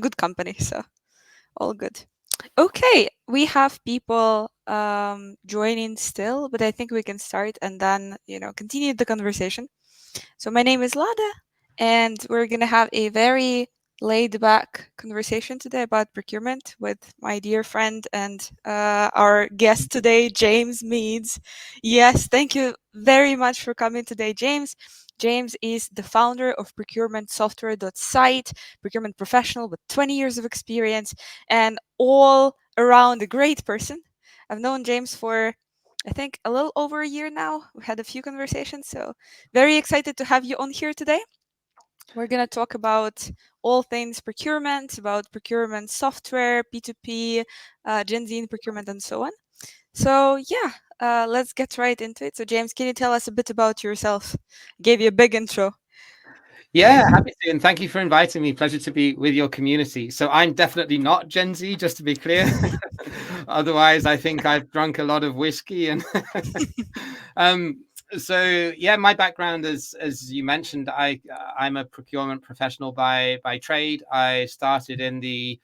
good company, so all good. Okay, we have people joining still, but I think we can start and then, continue the conversation. So my name is Lada, and we're gonna have a very laid-back conversation today about procurement with my dear friend and our guest today, James Meads. Yes, thank you very much for coming today, James. James is the founder of ProcurementSoftware.site, procurement professional with 20 years of experience, and all around a great person. I've known James for, I think, a little over a year now. We had a few conversations, so very excited to have you on here today. We're going to talk about all things procurement, about procurement software, P2P, Gen Z in procurement, and so on. So, yeah, let's get right into it. So, James, can you tell us a bit about yourself? Gave you a big intro. Yeah, happy to, and thank you for inviting me. Pleasure to be with your community. So I'm definitely not Gen Z, just to be clear. Otherwise, I think I've drunk a lot of whiskey. And so yeah, my background is, as you mentioned, I'm a procurement professional by trade. I started in the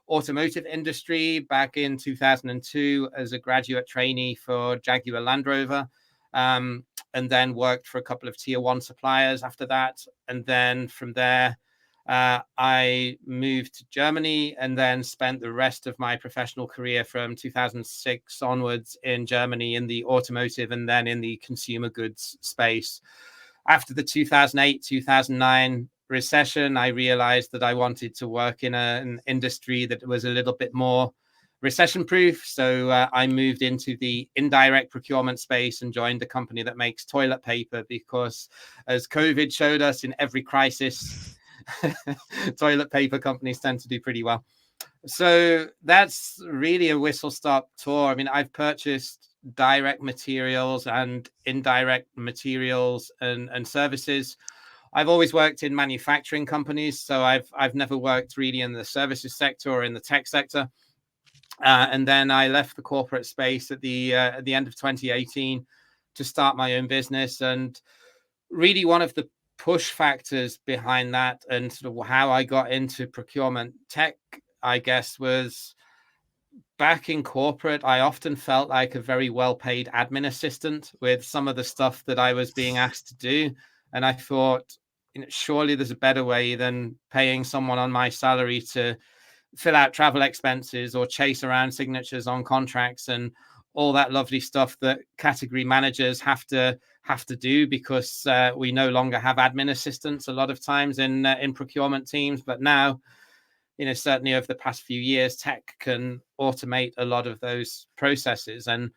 automotive industry back in 2002 as a graduate trainee for Jaguar Land Rover. And then worked for a couple of tier one suppliers after that. And then from there, I moved to Germany and then spent the rest of my professional career from 2006 onwards in Germany in the automotive and then in the consumer goods space. After the 2008, 2009 recession, I realized that I wanted to work in an industry that was a little bit more recession proof. So I moved into the indirect procurement space and joined a company that makes toilet paper, because as COVID showed us, in every crisis, toilet paper companies tend to do pretty well. So that's really a whistle stop tour. I mean, I've purchased direct materials and indirect materials and services. I've always worked in manufacturing companies, so I've never worked really in the services sector or in the tech sector. And then I left the corporate space at the end of 2018 to start my own business. And really, one of the push factors behind that and sort of how I got into procurement tech, I guess, was back in corporate. I often felt like a very well-paid admin assistant with some of the stuff that I was being asked to do, and I thought, surely there's a better way than paying someone on my salary to fill out travel expenses or chase around signatures on contracts and all that lovely stuff that category managers have to do, because we no longer have admin assistants a lot of times in procurement teams. But now, certainly over the past few years, tech can automate a lot of those processes. And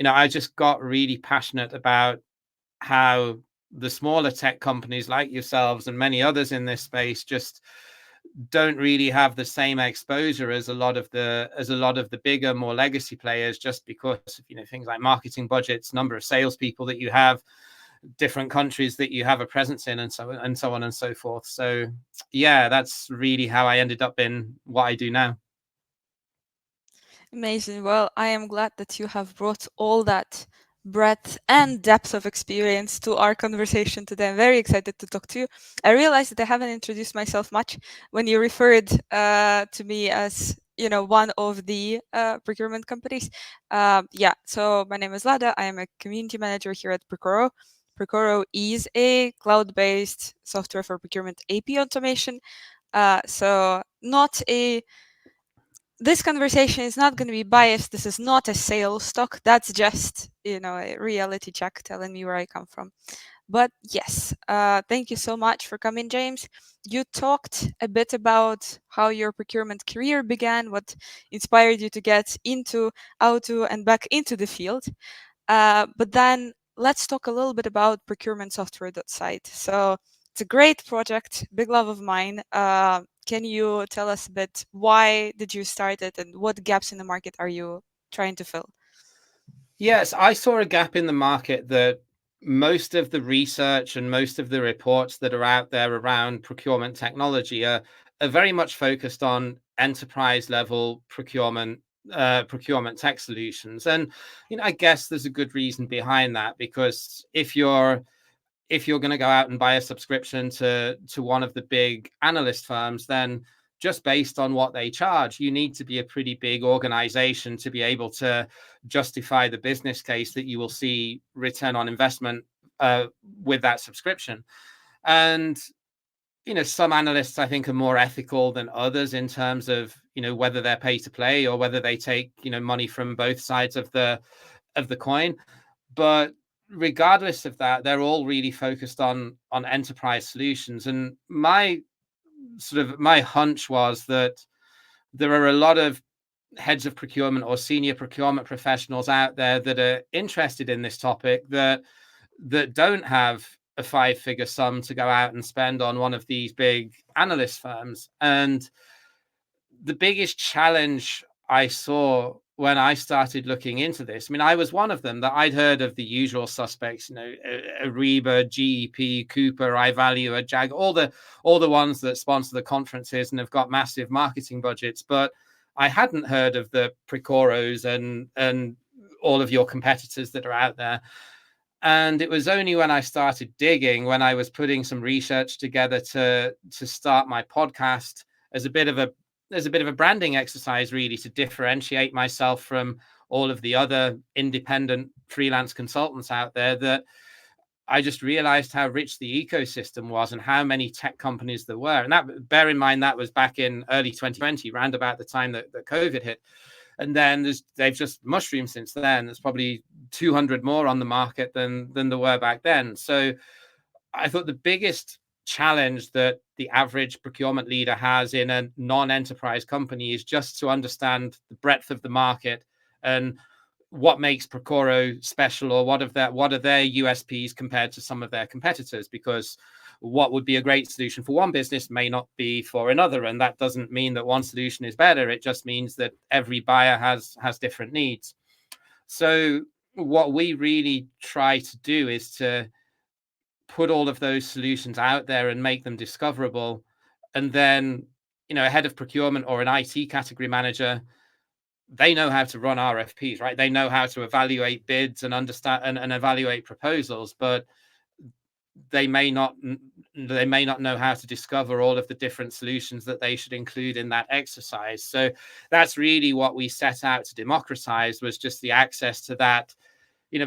I just got really passionate about how the smaller tech companies like yourselves and many others in this space just don't really have the same exposure as a lot of the bigger, more legacy players, just because of things like marketing budgets, number of salespeople that you have, different countries that you have a presence in, and so on and so forth. So yeah, that's really how I ended up in what I do now. Amazing. Well, I am glad that you have brought all that breadth and depth of experience to our conversation today. I'm very excited to talk to you. I realized that I haven't introduced myself much when you referred to me as one of the procurement companies. Yeah, so my name is Lada. I am a community manager here at Procuro. Procuro is a cloud-based software for procurement AP automation. So not a this conversation is not going to be biased. This is not a sales talk. That's just, a reality check telling me where I come from. But yes, thank you so much for coming, James. You talked a bit about how your procurement career began, what inspired you to get into auto and back into the field. But then let's talk a little bit about ProcurementSoftware.site. So it's a great project, big love of mine. Can you tell us a bit why did you start it and what gaps in the market are you trying to fill? Yes, I saw a gap in the market that most of the research and most of the reports that are out there around procurement technology are very much focused on enterprise level procurement tech solutions. And I guess there's a good reason behind that, because if you're going to go out and buy a subscription to one of the big analyst firms, then just based on what they charge. You need to be a pretty big organization to be able to justify the business case that you will see return on investment with that subscription. And some analysts I think are more ethical than others in terms of whether they're pay to play or whether they take money from both sides of the coin. But regardless of that, they're all really focused on enterprise solutions. And my hunch was that there are a lot of heads of procurement or senior procurement professionals out there that are interested in this topic that don't have a 5-figure sum to go out and spend on one of these big analyst firms. And the biggest challenge I saw when I started looking into this, I mean, I was one of them, that I'd heard of the usual suspects, Ariba, GEP, Cooper, iValue, Jag, all the ones that sponsor the conferences and have got massive marketing budgets. But I hadn't heard of the Precoros and all of your competitors that are out there. And it was only when I started digging, when I was putting some research together to start my podcast as a bit of a branding exercise, really, to differentiate myself from all of the other independent freelance consultants out there, that I just realized how rich the ecosystem was and how many tech companies there were. And that, bear in mind, that was back in early 2020, around about the time that COVID hit. And then they've just mushroomed since then. There's probably 200 more on the market than there were back then. So I thought the biggest challenge that the average procurement leader has in a non-enterprise company is just to understand the breadth of the market and what makes Procuro special, or what are their USPs compared to some of their competitors, because what would be a great solution for one business may not be for another. And that doesn't mean that one solution is better. It just means that every buyer has different needs. So what we really try to do is to put all of those solutions out there and make them discoverable. And then, a head of procurement or an IT category manager, they know how to run RFPs, right? They know how to evaluate bids and understand and evaluate proposals, but they may not know how to discover all of the different solutions that they should include in that exercise. So that's really what we set out to democratize, was just the access to that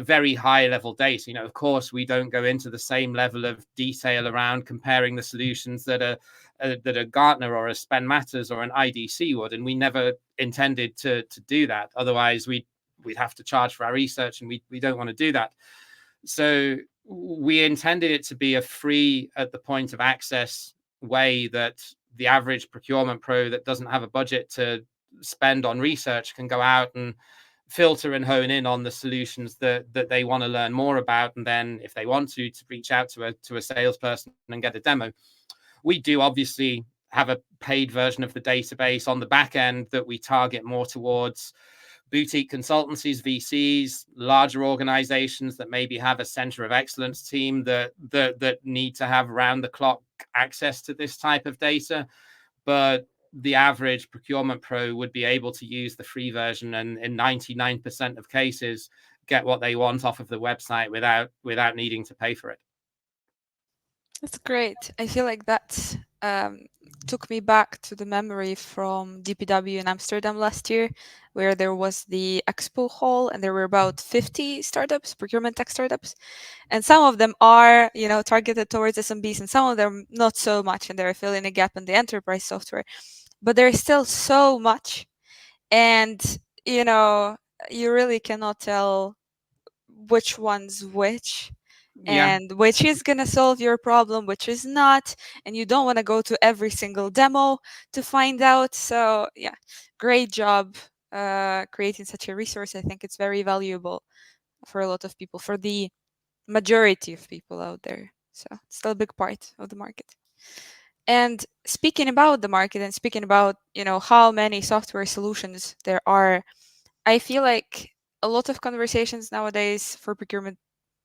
very high level data. Of course, we don't go into the same level of detail around comparing the solutions that a Gartner or a Spend Matters or an IDC would, and we never intended to do that. Otherwise, we'd have to charge for our research, and we don't want to do that. So we intended it to be a free, at the point of access way, that the average procurement pro that doesn't have a budget to spend on research can go out and filter and hone in on the solutions that they want to learn more about, and then if they want to reach out to a salesperson and get a demo. We do obviously have a paid version of the database on the back end that we target more towards boutique consultancies, VCs, larger organizations that maybe have a center of excellence team that need to have round the clock access to this type of data. But the average procurement pro would be able to use the free version, and in 99% of cases get what they want off of the website without needing to pay for it. That's great. I feel like that took me back to the memory from DPW in Amsterdam last year, where there was the expo hall and there were about 50 startups, procurement tech startups. And some of them are, targeted towards SMBs, and some of them not so much, and they're filling a gap in the enterprise software. But there's still so much. And, you really cannot tell which one's which, Yeah. and which is going to solve your problem, which is not, and you don't want to go to every single demo to find out. So yeah, great job creating such a resource. I think it's very valuable for a lot of people, for the majority of people out there. So it's still a big part of the market. And speaking about the market, and speaking about how many software solutions there are, I feel like a lot of conversations nowadays for procurement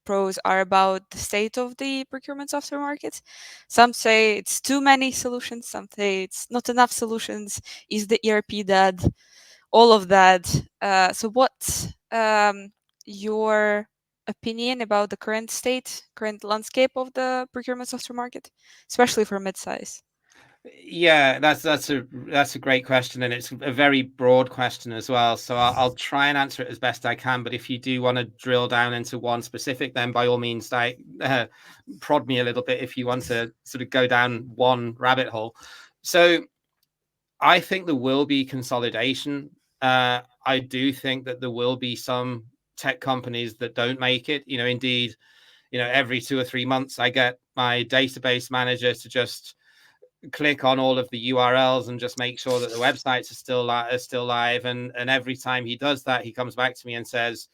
pros are about the state of the procurement software market. Some say it's too many solutions, some say it's not enough solutions. Is the ERP dead? All of that. So, what's your opinion about the current landscape of the procurement software market, especially for midsize? Yeah, that's a great question, and it's a very broad question as well. So I'll try and answer it as best I can. But if you do want to drill down into one specific, then by all means, prod me a little bit if you want to sort of go down one rabbit hole. So I think there will be consolidation. I do think that there will be some tech companies that don't make it. Indeed, every 2 or 3 months, I get my database manager to just click on all of the URLs and just make sure that the websites are still live. And every time he does that, he comes back to me and says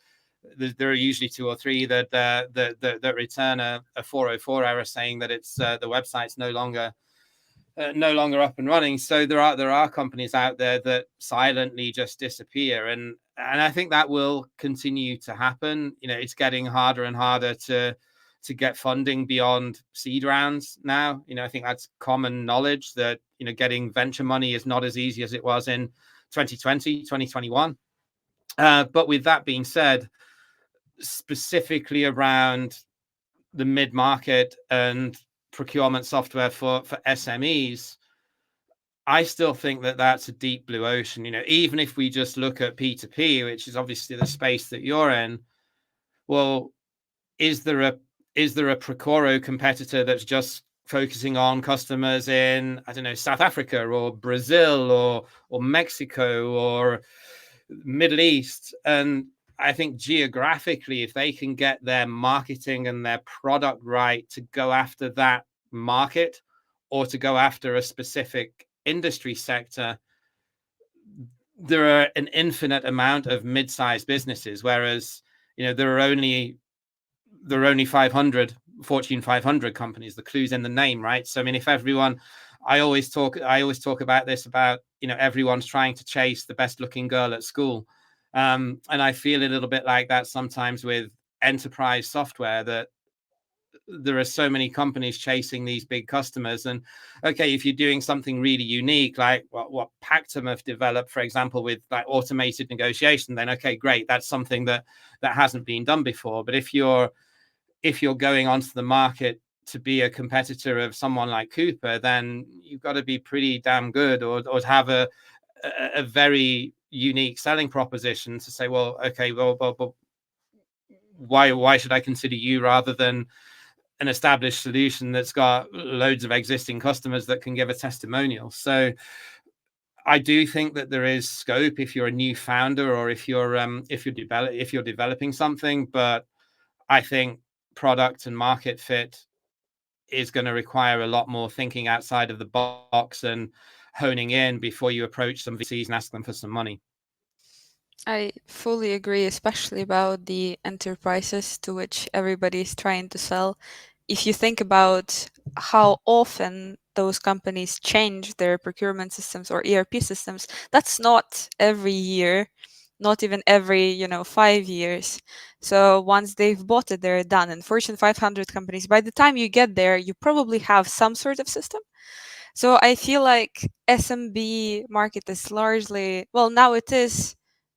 there are usually 2 or 3 that return a 404 error saying that it's the website's no longer up and running. So there are companies out there that silently just disappear, and I think that will continue to happen. It's getting harder and harder to get funding beyond seed rounds now. I think that's common knowledge that getting venture money is not as easy as it was in 2020, 2021. But with that being said, specifically around the mid-market and procurement software for SMEs, I still think that that's a deep blue ocean. Even if we just look at P2P, which is obviously the space that you're in, well, is there a Procuro competitor that's just focusing on customers in, I don't know, South Africa or Brazil or Mexico or Middle East? And I think geographically, if they can get their marketing and their product right to go after that market or to go after a specific industry sector, there are an infinite amount of mid-sized businesses, whereas there are only 500 Fortune 500 companies. The clue's in the name, right? So I mean, if everyone, I always talk about this, about everyone's trying to chase the best looking girl at school, and I feel a little bit like that sometimes with enterprise software, that there are so many companies chasing these big customers. And okay, if you're doing something really unique, like what Pactum have developed, for example, with like automated negotiation, then okay, great, that's something that hasn't been done before. But if you're going onto the market to be a competitor of someone like Cooper, then you've got to be pretty damn good, or have a very unique selling proposition to say, well, okay, well, why should I consider you rather than an established solution that's got loads of existing customers that can give a testimonial? So I do think that there is scope if you're a new founder, or if you're developing something. But I think product and market fit is going to require a lot more thinking outside of the box and honing in before you approach some VCs and ask them for some money. I fully agree, especially about the enterprises to which everybody is trying to sell. If you think about how often those companies change their procurement systems or ERP systems, that's not every year, not even every 5 years. So once they've bought it, they're done. And Fortune 500 companies, by the time you get there, you probably have some sort of system. So I feel like SMB market is largely, well, now it is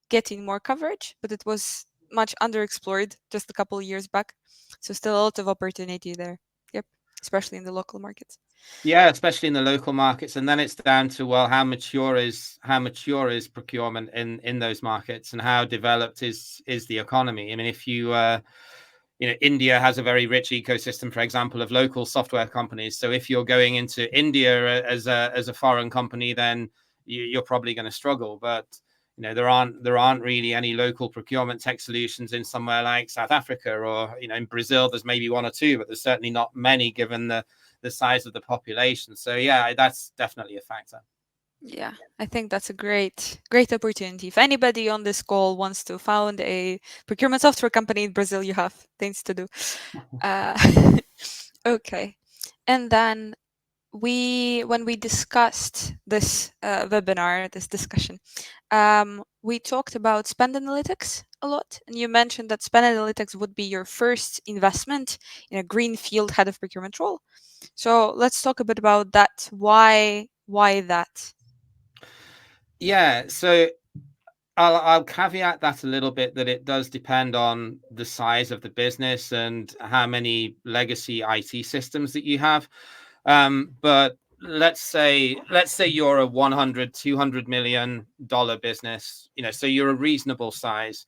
getting more coverage, but it was much underexplored just a couple of years back. So still a lot of opportunity there. Yep, especially in the local markets. Yeah, especially in the local markets. And then it's down to, well, how mature is procurement in those markets, and how developed is the economy? I mean, if India has a very rich ecosystem, for example, of local software companies. So if you're going into India as a foreign company, then you're probably going to struggle. But there aren't really any local procurement tech solutions in somewhere like South Africa, or in Brazil. There's maybe 1 or 2, but there's certainly not many given the size of the population. So yeah, that's definitely a factor. Yeah, I think that's a great opportunity. If anybody on this call wants to found a procurement software company in Brazil, you have things to do. Uh, okay, and then when we discussed this webinar, this discussion, we talked about spend analytics a lot, and you mentioned that spend analytics would be your first investment in a greenfield head of procurement role. So let's talk a bit about that. Why that? Yeah, so I'll caveat that a little bit, that it does depend on the size of the business and how many legacy IT systems that you have. But let's say you're a 100 200 million dollar business, so you're a reasonable size.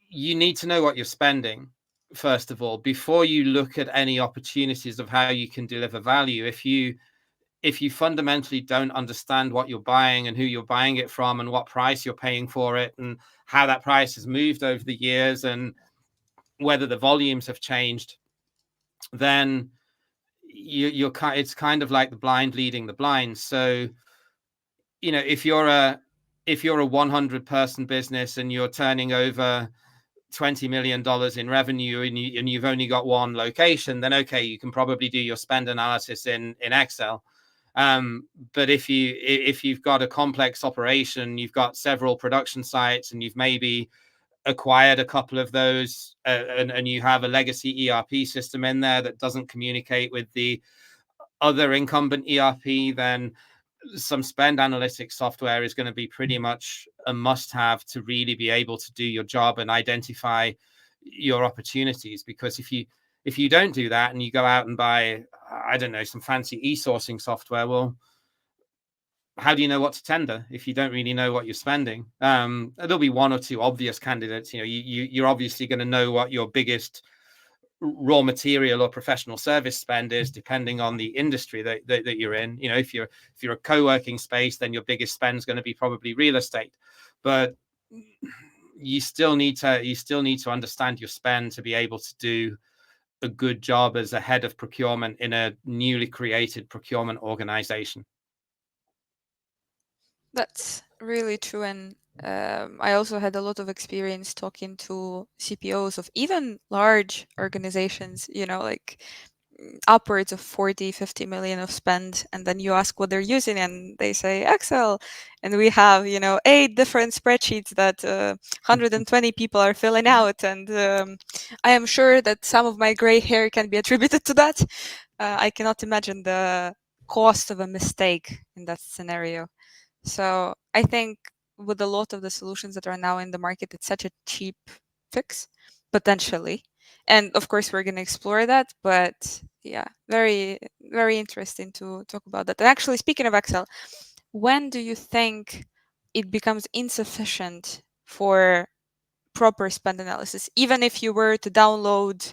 You need to know what you're spending first of all before you look at any opportunities of how you can deliver value. If you fundamentally don't understand what you're buying and who you're buying it from and what price you're paying for it and how that price has moved over the years and whether the volumes have changed, then it's kind of like the blind leading the blind. So, if you're a 100 person business and you're turning over $20 million in revenue and you've only got one location, then okay, you can probably do your spend analysis in Excel. But if you've got a complex operation, you've got several production sites, and you've maybe acquired a couple of those, and you have a legacy ERP system in there that doesn't communicate with the other incumbent ERP, then some spend analytics software is going to be pretty much a must-have to really be able to do your job and identify your opportunities. Because if you don't do that and you go out and buy, I don't know, some fancy e-sourcing software, well, how do you know what to tender if you don't really know what you're spending? There'll be one or two obvious candidates. You're obviously going to know what your biggest raw material or professional service spend is, depending on the industry that you're in. If you're a co-working space, then your biggest spend is going to be probably real estate. But you still need to understand your spend to be able to do a good job as a head of procurement in a newly created procurement organization. That's really true. And I also had a lot of experience talking to CPOs of even large organizations, like upwards of 40, 50 million of spend. And then you ask what they're using, and they say Excel. And we have, 8 different spreadsheets that 120 people are filling out. And I am sure that some of my gray hair can be attributed to that. I cannot imagine the cost of a mistake in that scenario. So I think with a lot of the solutions that are now in the market, it's such a cheap fix, potentially. And of course, we're going to explore that. But yeah, very, very interesting to talk about that. And actually, speaking of Excel, when do you think it becomes insufficient for proper spend analysis? Even if you were to download,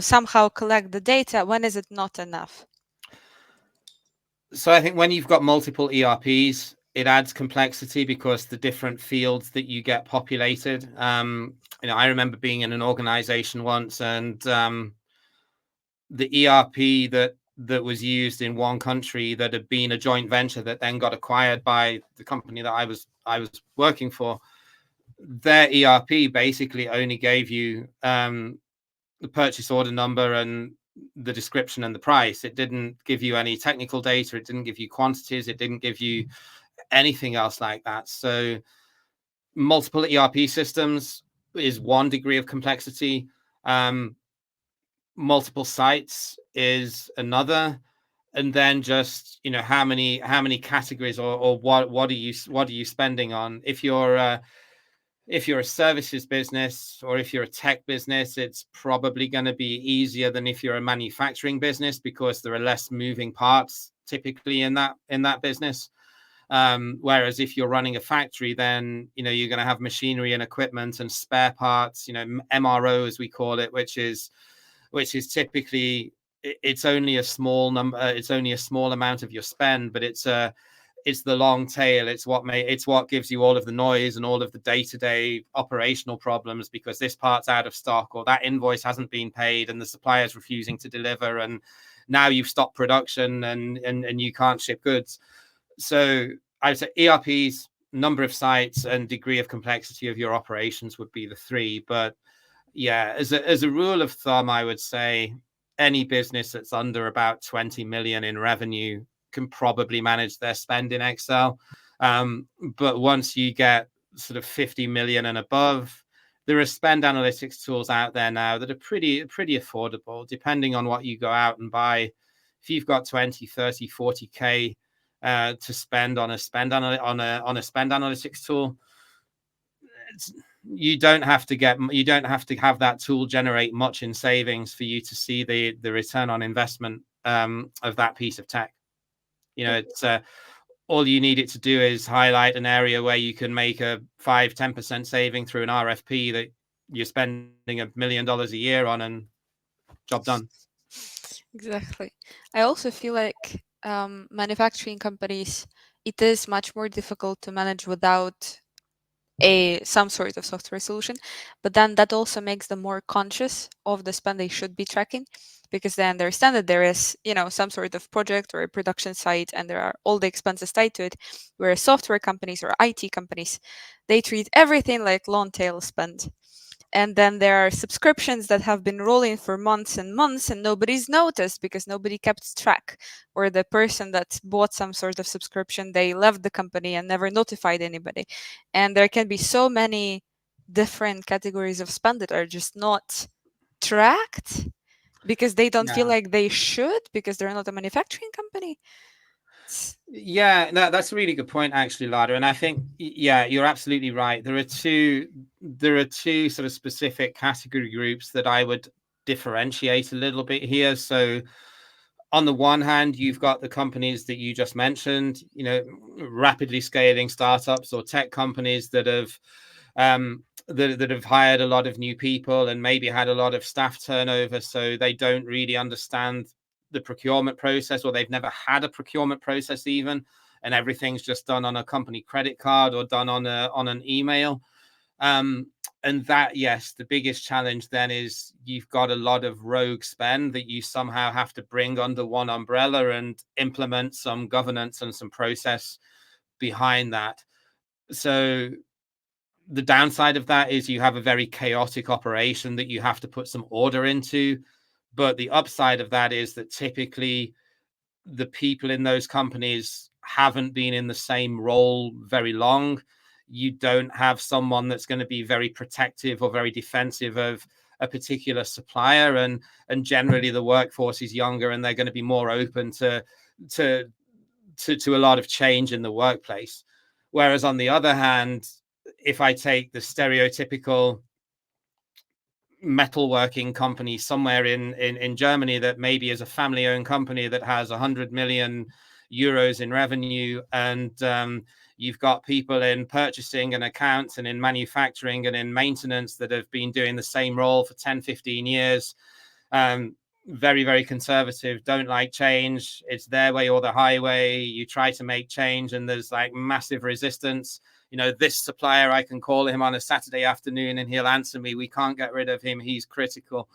somehow collect the data, when is it not enough? So I think when you've got multiple ERPs, it adds complexity because the different fields that you get populated. I remember being in an organization once, and the ERP that was used in one country that had been a joint venture that then got acquired by the company that I was working for. Their ERP basically only gave you the purchase order number and the description and the price. It didn't give you any technical data. It didn't give you quantities. It didn't give you anything else like that. So multiple ERP systems is one degree of complexity. Multiple sites is another. And then just how many categories or what are you spending on? If you're a services business or if you're a tech business, it's probably going to be easier than if you're a manufacturing business, because there are less moving parts typically in that business. Whereas if you're running a factory, then you're going to have machinery and equipment and spare parts, MRO as we call it, which is typically, it's only a small number, it's only a small amount of your spend, but it's the long tail. It's what gives you all of the noise and all of the day-to-day operational problems, because this part's out of stock, or that invoice hasn't been paid and the supplier's refusing to deliver, and now you've stopped production and you can't ship goods. So I would say ERPs, number of sites, and degree of complexity of your operations would be the three. But yeah, as a rule of thumb, I would say any business that's under about 20 million in revenue can probably manage their spend in Excel. But once you get sort of 50 million and above, there are spend analytics tools out there now that are pretty affordable, depending on what you go out and buy. If you've got 20, 30, 40K to spend on a spend analytics tool, you don't have to have that tool generate much in savings for you to see the return on investment of that piece of tech. It's all you need it to do is highlight an area where you can make a 5-10% saving through an RFP that you're spending $1 million a year on, and job done. Exactly. I also feel like manufacturing companies, it is much more difficult to manage without a some sort of software solution, but then that also makes them more conscious of the spend they should be tracking, because they understand that there is, some sort of project or a production site and there are all the expenses tied to it, whereas software companies or IT companies, they treat everything like long tail spend. And then there are subscriptions that have been rolling for months and months and nobody's noticed because nobody kept track, or the person that bought some sort of subscription, they left the company and never notified anybody. And there can be so many different categories of spend that are just not tracked because they don't feel Yeah. like they should, because they're not a manufacturing company. Yeah, that's a really good point, actually, Lada. And I think, yeah, you're absolutely right. There are two sort of specific category groups that I would differentiate a little bit here. So, on the one hand, you've got the companies that you just mentioned, rapidly scaling startups or tech companies that have hired a lot of new people and maybe had a lot of staff turnover, so they don't really understand the procurement process, or they've never had a procurement process even, and everything's just done on a company credit card or done on an email. Um, and that, yes, the biggest challenge then is you've got a lot of rogue spend that you somehow have to bring under one umbrella and implement some governance and some process behind that. So the downside of that is you have a very chaotic operation that you have to put some order into. But the upside of that is that typically the people in those companies haven't been in the same role very long. You don't have someone that's going to be very protective or very defensive of a particular supplier, and generally the workforce is younger and they're going to be more open to to a lot of change in the workplace. Whereas on the other hand, if I take the stereotypical metalworking company somewhere in Germany that maybe is a family-owned company that has 100 million euros in revenue, and you've got people in purchasing and accounts and in manufacturing and in maintenance that have been doing the same role for 10-15 years, very, very conservative, don't like change. It's their way or the highway. You try to make change and there's like massive resistance. This supplier, I can call him on a Saturday afternoon and he'll answer me. We can't get rid of him. He's critical.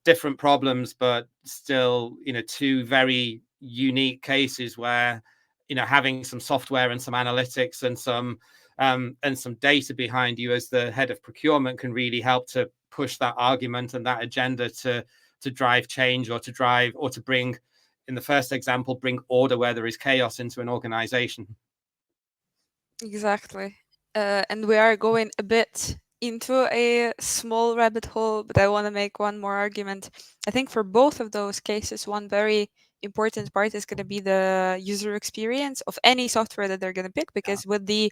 Different problems, but still, two very unique cases where, having some software and some analytics and some data behind you as the head of procurement can really help to push that argument and that agenda to drive change, or to bring, in the first example, bring order where there is chaos into an organization. Exactly. And we are going a bit into a small rabbit hole, but I want to make one more argument. I think for both of those cases, one very important part is going to be the user experience of any software that they're going to pick, because with the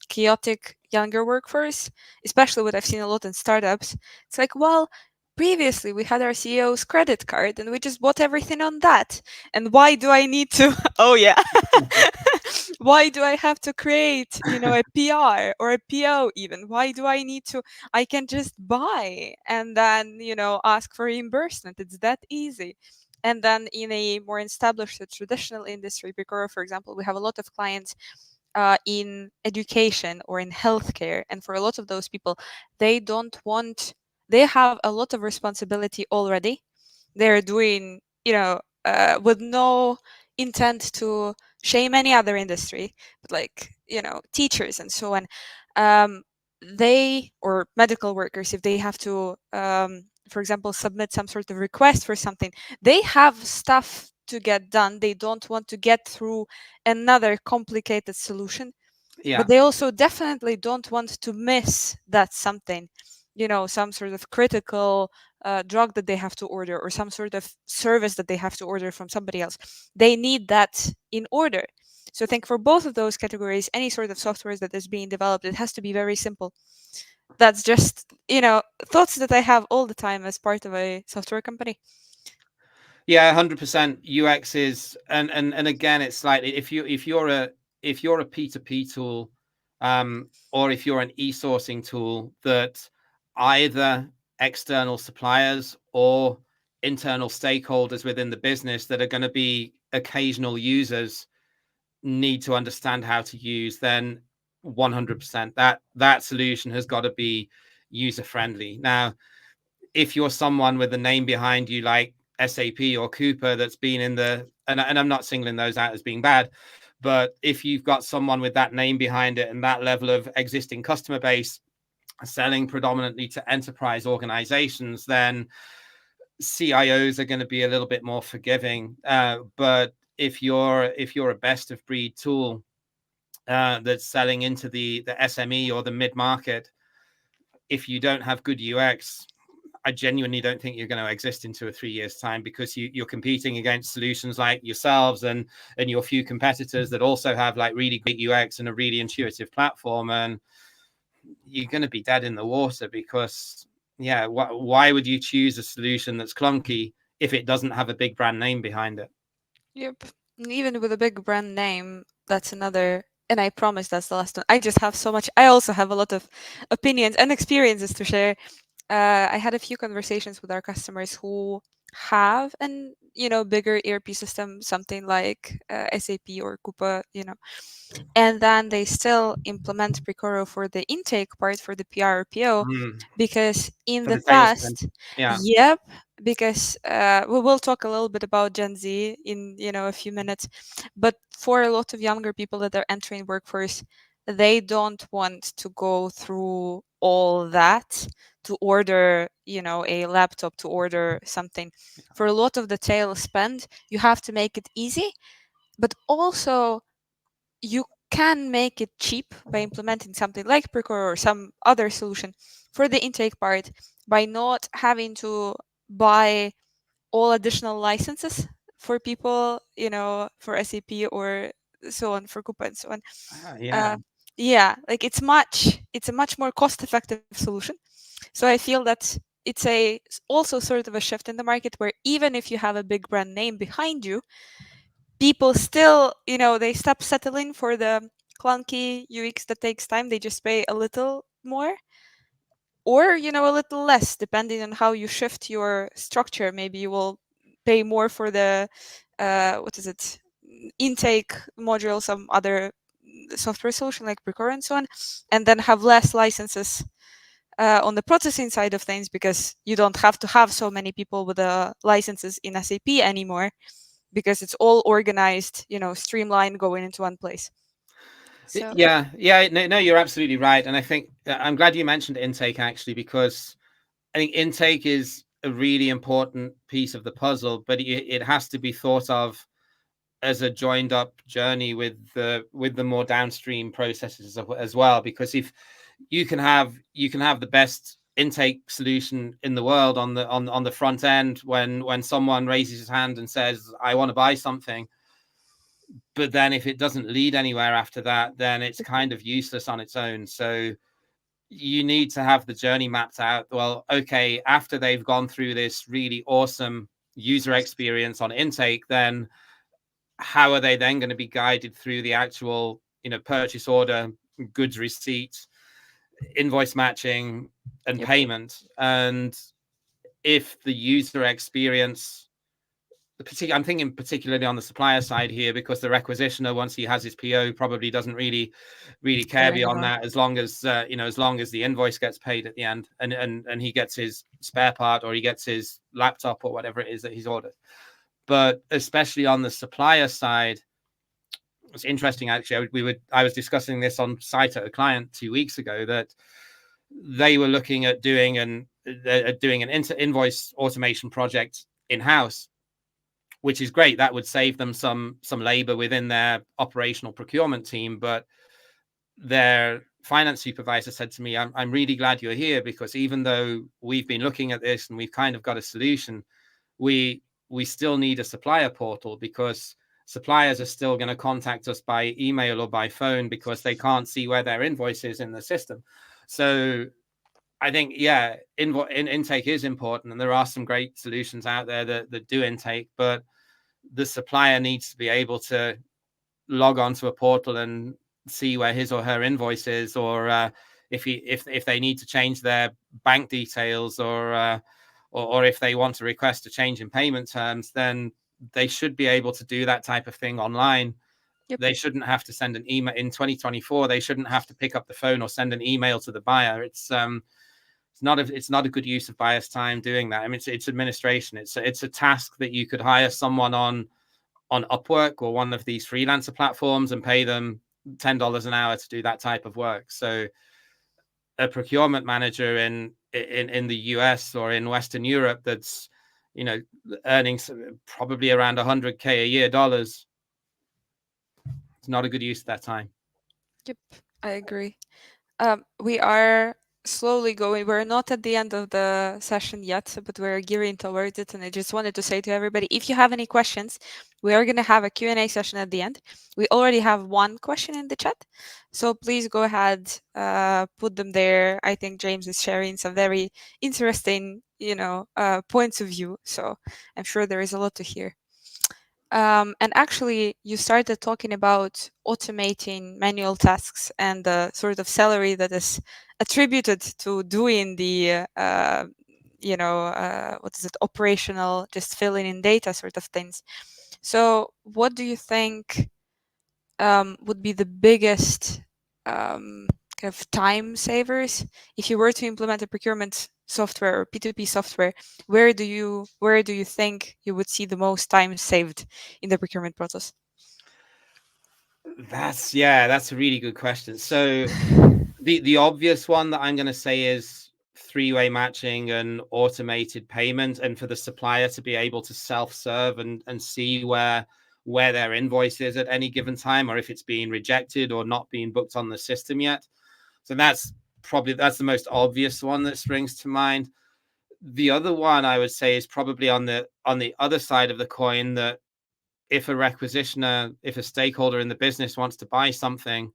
chaotic younger workforce, especially what I've seen a lot in startups, it's like, well, previously we had our CEO's credit card and we just bought everything on that. And why do I need to? Oh, yeah. Why do I have to create, a PR or a PO even? Why do I need to? I can just buy and then, ask for reimbursement. It's that easy. And then in a more established traditional industry, because, for example, we have a lot of clients in education or in healthcare. And for a lot of those people, they don't want, they have a lot of responsibility already. They're doing, with no intent to shame any other industry, but like, teachers and so on. Um, they, or medical workers, if they have to, for example, submit some sort of request for something, they have stuff to get done. They don't want to get through another complicated solution, Yeah. but they also definitely don't want to miss that something, some sort of critical drug that they have to order, or some sort of service that they have to order from somebody else. They need that in order. So I think for both of those categories, any sort of software that is being developed, it has to be very simple. That's just, thoughts that I have all the time as part of a software company. Yeah, 100%. UX is, and again, it's slightly, if you're a P2P tool, or if you're an e-sourcing tool that either external suppliers or internal stakeholders within the business that are going to be occasional users need to understand how to use, then 100% that solution has got to be user friendly. Now, if you're someone with a name behind you like SAP or Cooper that's been in the, and I'm not singling those out as being bad, but if you've got someone with that name behind it and that level of existing customer base selling predominantly to enterprise organizations, then CIOs are going to be a little bit more forgiving. But if you're a best of breed tool that's selling into the SME or the mid market, if you don't have good UX, I genuinely don't think you're going to exist in 2 or 3 years' time, because you're competing against solutions like yourselves and your few competitors that also have like really great UX and a really intuitive platform, and you're going to be dead in the water because, yeah, why would you choose a solution that's clunky if it doesn't have a big brand name behind it? Yep. And even with a big brand name, that's another. And I promise that's the last one. I just have so much. I also have a lot of opinions and experiences to share. I had a few conversations with our customers who have an bigger ERP system, something like SAP or Coupa, and then they still implement Precoro for the intake part for the PR or PO, Mm, because in for the the sales spin. past, Yeah. yep, because we will talk a little bit about Gen Z in a few minutes, but for a lot of younger people that are entering workforce, they don't want to go through all that to order a laptop, to order something. For a lot of the tail spend, you have to make it easy, but also you can make it cheap by implementing something like Precor or some other solution for the intake part, by not having to buy all additional licenses for people, for SAP or so on, for Coupa and so on. Yeah. Uh, yeah, like it's a much more cost-effective solution. So I feel that it's also sort of a shift in the market, where even if you have a big brand name behind you, people still, they stop settling for the clunky UX that takes time. They just pay a little more, or, a little less, depending on how you shift your structure. Maybe you will pay more for the, what is it, intake module, some other software solution like Precor and so on, and then have less licenses on the processing side of things, because you don't have to have so many people with the licenses in SAP anymore, because it's all organized, streamlined, going into one place. So, Yeah, no, no, you're absolutely right. And I think I'm glad you mentioned intake, actually, because I think intake is a really important piece of the puzzle, but it has to be thought of as a joined up journey with the more downstream processes as well. Because if you can have the best intake solution in the world on the front end, when someone raises his hand and says, I want to buy something, but then if it doesn't lead anywhere after that, then it's kind of useless on its own. So you need to have the journey mapped out. Well, okay, after they've gone through this really awesome user experience on intake, then how are they then going to be guided through the actual, purchase order, goods receipt, invoice matching, and yep, payment? And if the user experience, I'm thinking particularly on the supplier side here, because the requisitioner, once he has his PO, probably doesn't really care care beyond anymore. that, as long as as long as the invoice gets paid at the end, and he gets his spare part, or he gets his laptop, or whatever it is that he's ordered. But especially on the supplier side, it's interesting, actually. I was discussing this on site at a client 2 weeks ago, that they were looking at doing an invoice automation project in house, which is great. That would save them some labor within their operational procurement team. But their finance supervisor said to me, I'm really glad you're here, because even though we've been looking at this and we've kind of got a solution, we still need a supplier portal, because suppliers are still going to contact us by email or by phone, because they can't see where their invoice is in the system. So I think, yeah, intake is important, and there are some great solutions out there that do intake, but the supplier needs to be able to log onto a portal and see where his or her invoice is, or if they need to change their bank details, or if they want to request a change in payment terms, then they should be able to do that type of thing online. Yep. They shouldn't have to send an email in 2024. They shouldn't have to pick up the phone or send an email to the buyer. It's not a good use of buyer's time doing that. I mean, it's administration. It's a task that you could hire someone on Upwork or one of these freelancer platforms and pay them $10 an hour to do that type of work. So a procurement manager in the US or in Western Europe that's, you know, earning probably around 100K a year dollars, it's not a good use of that time. Yep, I agree. We are slowly going. We're not at the end of the session yet, but we're gearing towards it. And I just wanted to say to everybody, if you have any questions, we are going to have a Q&A session at the end. We already have one question in the chat, so please go ahead, put them there. I think James is sharing some very interesting, points of view. So I'm sure there is a lot to hear. And actually, you started talking about automating manual tasks and the sort of salary that is attributed to doing the, what is it, operational, just filling in data sort of things. So, what do you think would be the biggest kind of time savers if you were to implement a procurement software or P2P software? Where do you think you would see the most time saved in the procurement process? That's a really good question. So the obvious one that I'm going to say is three-way matching and automated payment, and for the supplier to be able to self-serve and see where their invoice is at any given time, or if it's being rejected or not being booked on the system yet. So that's the most obvious one that springs to mind. The other one I would say is probably on the other side of the coin, that if a requisitioner, if a stakeholder in the business wants to buy something,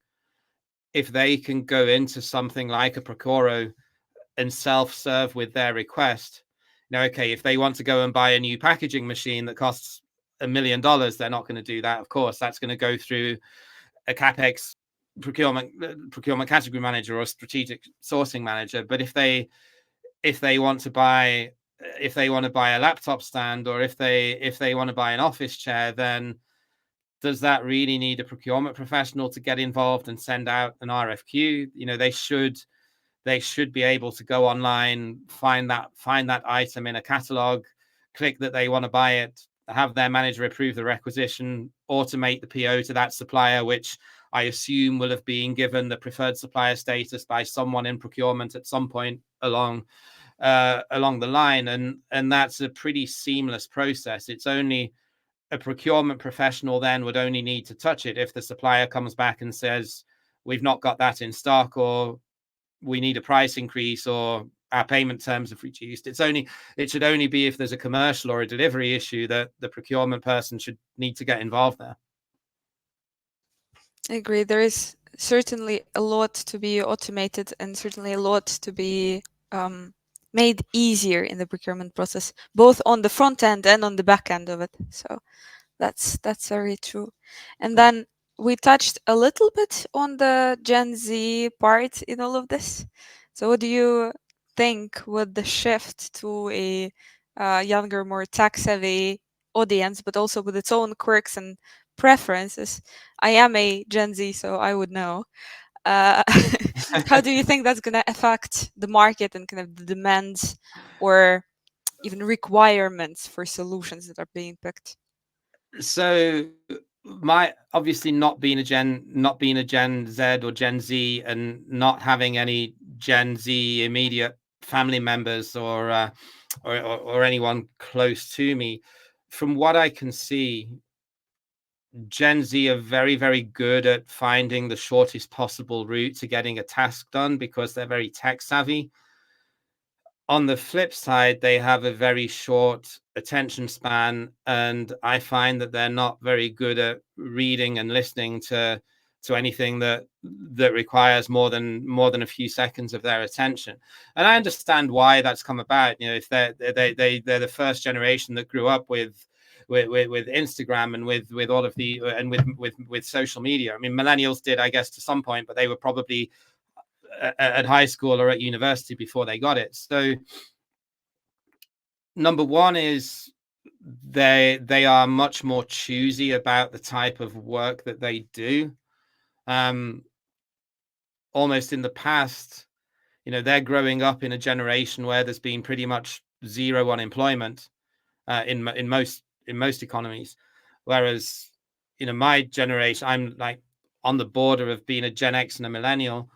if they can go into something like a Procuro and self-serve with their request. Now, okay, if they want to go and buy a new packaging machine that costs $1 million, they're not going to do that. Of course, that's going to go through a capex procurement category manager or strategic sourcing manager. But if they want to buy a laptop stand, or if they want to buy an office chair, then does that really need a procurement professional to get involved and send out an RFQ? You know, they should be able to go online, find that item in a catalog, click that they want to buy it, have their manager approve the requisition, automate the PO to that supplier, which I assume will have been given the preferred supplier status by someone in procurement at some point along the line, and that's a pretty seamless process. It's only a procurement professional then would only need to touch it if the supplier comes back and says, we've not got that in stock, or we need a price increase, or our payment terms have reduced. It should only be if there's a commercial or a delivery issue that the procurement person should need to get involved there. I agree. There is certainly a lot to be automated and certainly a lot to be made easier in the procurement process, both on the front end and on the back end of it. So that's very true. And then we touched a little bit on the Gen Z part in all of this. So what do you think with the shift to a younger, more tech-savvy audience, but also with its own quirks and preferences? I am a Gen Z, so I would know. Uh, how do you think that's going to affect the market and kind of the demands or even requirements for solutions that are being picked? So my obviously not being a Gen Z or Gen Z, and not having any Gen Z immediate family members or anyone close to me, from what I can see, Gen Z are very, very good at finding the shortest possible route to getting a task done because they're very tech savvy. On the flip side, they have a very short attention span, and I find that they're not very good at reading and listening to to anything that requires more than a few seconds of their attention. And I understand why that's come about. If they're the first generation that grew up with Instagram and with all of the and with social media. I mean, millennials did, I guess, to some point, but they were probably at high school or at university before they got it. So number one is they are much more choosy about the type of work that they do. Almost in the past, they're growing up in a generation where there's been pretty much zero unemployment in most economies, whereas my generation, I'm like on the border of being a Gen X and a millennial.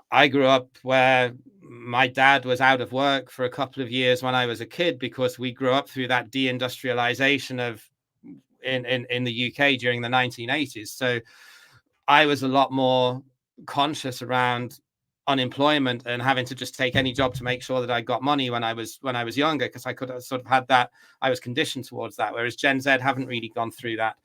I grew up where my dad was out of work for a couple of years when I was a kid, because we grew up through that deindustrialization of in the UK during the 1980s. So I was a lot more conscious around unemployment and having to just take any job to make sure that I got money when I was younger, because I could have sort of had that. I was conditioned towards that, whereas Gen Z haven't really gone through that.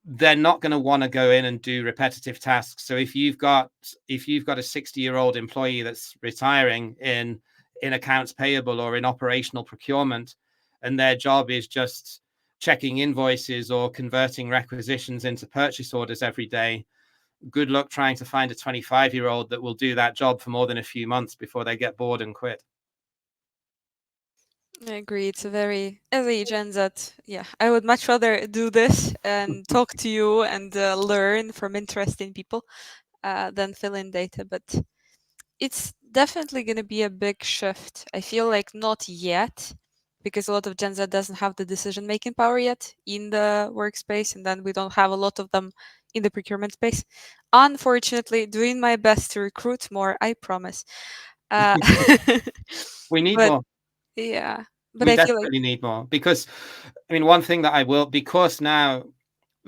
They're not going to want to go in and do repetitive tasks. So if you've got a 60-year-old employee that's retiring in accounts payable or in operational procurement, and their job is just checking invoices or converting requisitions into purchase orders every day, good luck trying to find a 25-year-old that will do that job for more than a few months before they get bored and quit. I agree. It's a very, as a Gen Z, yeah, I would much rather do this and talk to you and learn from interesting people than fill in data. But it's definitely going to be a big shift. I feel like not yet, because a lot of Gen Z doesn't have the decision-making power yet in the workspace, and then we don't have a lot of them in the procurement space. Unfortunately, doing my best to recruit more, I promise. Uh, We need but more. yeah, but We I feel like, desperately need more, because I mean, one thing that I will, because now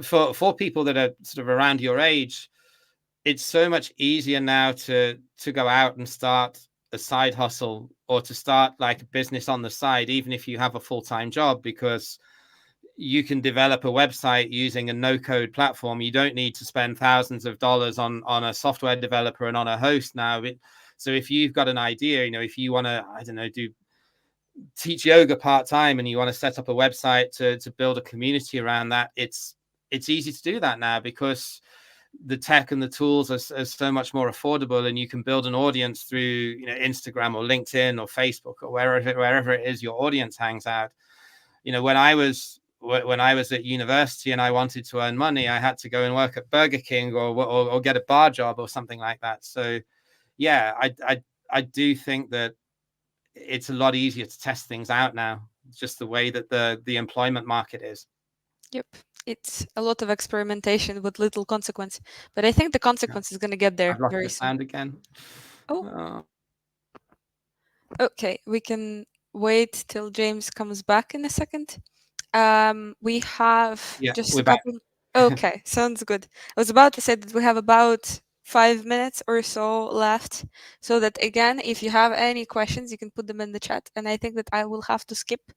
for people that are sort of around your age, it's so much easier now to go out and start a side hustle, or to start like a business on the side, even if you have a full-time job, because you can develop a website using a no-code platform. You don't need to spend thousands of dollars on a software developer and on a host now. So if you've got an idea, if you want to, I don't know, teach yoga part-time, and you want to set up a website to build a community around that, it's easy to do that now, because the tech and the tools are so much more affordable, and you can build an audience through Instagram or LinkedIn or Facebook or wherever it is your audience hangs out. When I was at university and I wanted to earn money, I had to go and work at Burger King or get a bar job or something like that. So yeah, I do think that it's a lot easier to test things out now, just the way that the employment market is. yep, it's a lot of experimentation with little consequence. But I think the Yeah. consequence is going to get there I've lost very the soon. sound again. Oh, okay. We can wait till James comes back in a second. We have Yeah, just we're a back. couple. Okay, sounds good. I was about to say that we have about 5 minutes or so left, so that again, if you have any questions, you can put them in the chat. And I think that I will have to skip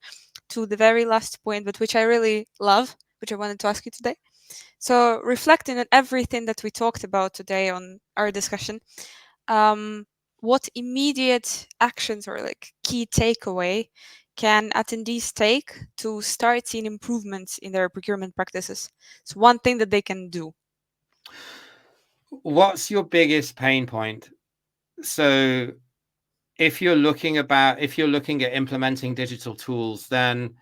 to the very last point, but which I really love, which I wanted to ask you today. So, reflecting on everything that we talked about today on our discussion, um, what immediate actions or like key takeaway can attendees take to start seeing improvements in their procurement practices? It's one thing that they can do. What's your biggest pain point? So if you're looking at implementing digital tools, then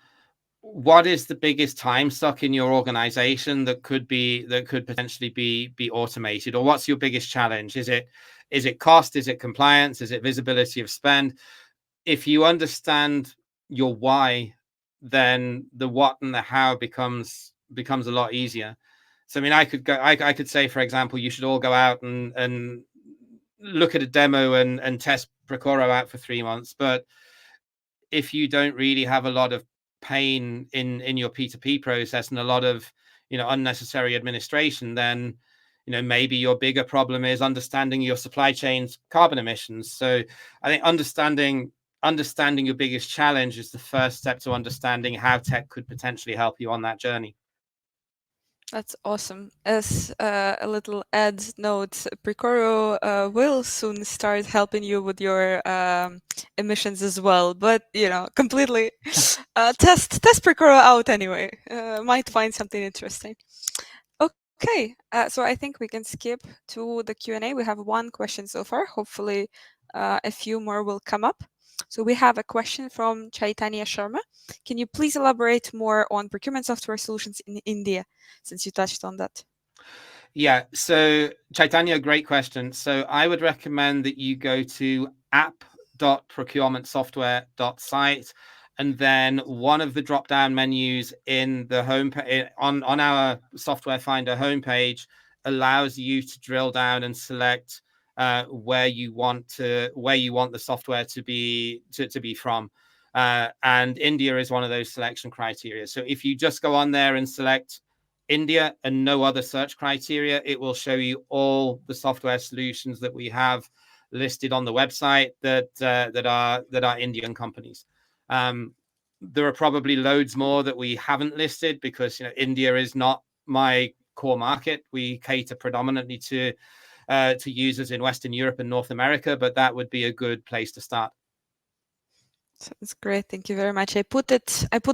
what is the biggest time suck in your organization that could potentially be automated? Or what's your biggest challenge? Is it cost? Is it compliance? Is it visibility of spend? If you understand your why, then the what and the how becomes a lot easier. So I mean, I could say, for example, you should all go out and look at a demo and test Procuro out for 3 months. But if you don't really have a lot of pain in your P2P process and a lot of unnecessary administration, then maybe your bigger problem is understanding your supply chain's carbon emissions. So I think understanding your biggest challenge is the first step to understanding how tech could potentially help you on that journey. That's awesome. As a little ad note, Precoro will soon start helping you with your emissions as well. But completely test Precoro out anyway. Might find something interesting. Okay, so I think we can skip to the Q&A. We have one question so far. Hopefully, a few more will come up. So we have a question from Chaitanya Sharma. Can you please elaborate more on procurement software solutions in India, since you touched on that? Yeah. So Chaitanya, great question. So I would recommend that you go to app.procurementsoftware.site, and then one of the drop-down menus in the home on our software finder homepage allows you to drill down and select where you want the software to be from. And India is one of those selection criteria. So if you just go on there and select India and no other search criteria, it will show you all the software solutions that we have listed on the website that are Indian companies. There are probably loads more that we haven't listed because India is not my core market. We cater predominantly to users in Western Europe and North America, but that would be a good place to start. Sounds great. Thank you very much. I put the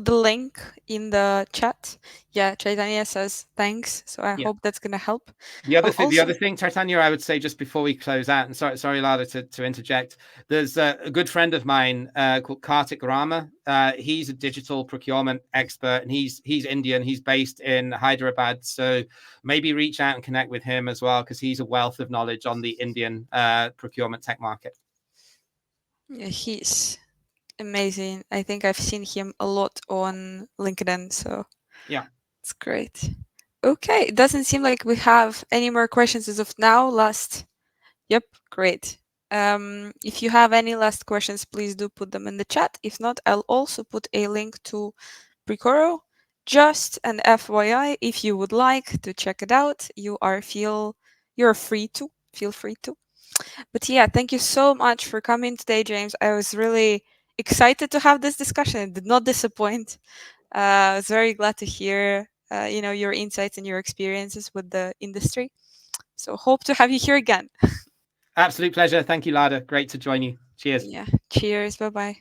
link in the chat. Yeah, Chaitanya says thanks. So I hope that's gonna help. The other thing, Also, Titania, I would say just before we close out, and sorry, Lada, to interject. There's a good friend of mine called Kartik Rama. He's a digital procurement expert, and he's Indian. He's based in Hyderabad, so maybe reach out and connect with him as well, because he's a wealth of knowledge on the Indian procurement tech market. yeah, he's amazing. I think I've seen him a lot on LinkedIn, so yeah, it's great. Okay, it doesn't seem like we have any more questions as of now. Yep, great. If you have any last questions, please do put them in the chat. If not, I'll also put a link to Precoro. Just an FYI, if you would like to check it out, you're free to. Feel free to. But yeah, thank you so much for coming today, James. I was really excited to have this discussion. It did not disappoint. I was very glad to hear, your insights and your experiences with the industry. So hope to have you here again. absolute pleasure. Thank you, Lada. Great to join you. Cheers. Yeah. Cheers. Bye bye.